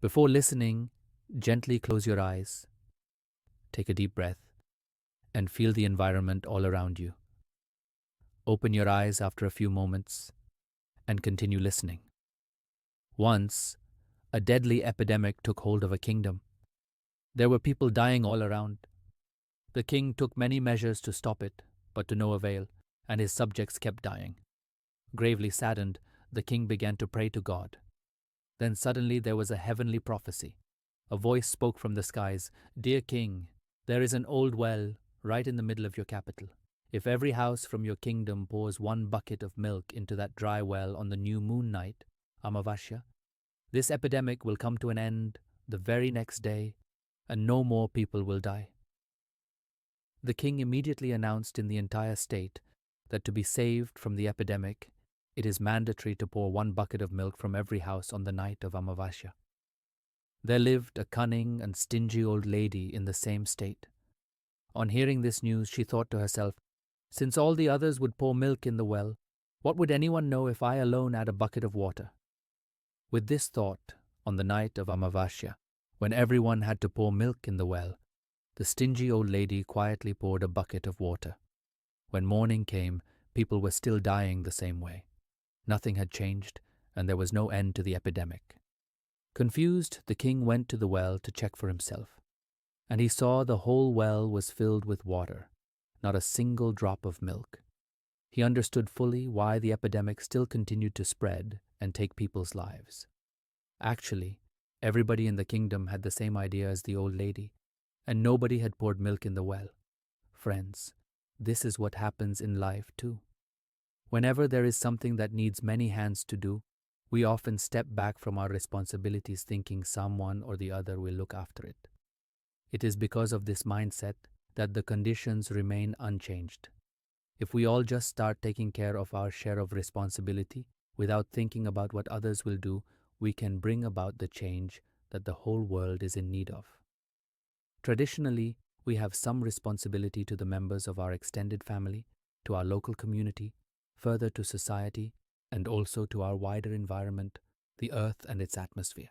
Before listening, gently close your eyes, take a deep breath, and feel the environment all around you. Open your eyes after a few moments and continue listening. Once, a deadly epidemic took hold of a kingdom. There were people dying all around. The king took many measures to stop it, but to no avail, and his subjects kept dying. Gravely saddened, the king began to pray to God. Then suddenly there was a heavenly prophecy. A voice spoke from the skies, "Dear king, there is an old well right in the middle of your capital. If every house from your kingdom pours 1 bucket of milk into that dry well on the new moon night, Amavasya, this epidemic will come to an end the very next day, and no more people will die." The king immediately announced in the entire state that to be saved from the epidemic, it is mandatory to pour 1 bucket of milk from every house on the night of Amavasya. There lived a cunning and stingy old lady in the same state. On hearing this news, she thought to herself, "Since all the others would pour milk in the well, what would anyone know if I alone add a bucket of water?" With this thought, on the night of Amavasya, when everyone had to pour milk in the well, the stingy old lady quietly poured a bucket of water. When morning came, people were still dying the same way. Nothing had changed, and there was no end to the epidemic. Confused, the king went to the well to check for himself, and he saw the whole well was filled with water, not a single drop of milk. He understood fully why the epidemic still continued to spread and take people's lives. Actually, everybody in the kingdom had the same idea as the old lady, and nobody had poured milk in the well. Friends, this is what happens in life too. Whenever there is something that needs many hands to do, we often step back from our responsibilities thinking someone or the other will look after it. It is because of this mindset that the conditions remain unchanged. If we all just start taking care of our share of responsibility without thinking about what others will do, we can bring about the change that the whole world is in need of. Traditionally, we have some responsibility to the members of our extended family, to our local community, further to society, and also to our wider environment, the earth and its atmosphere.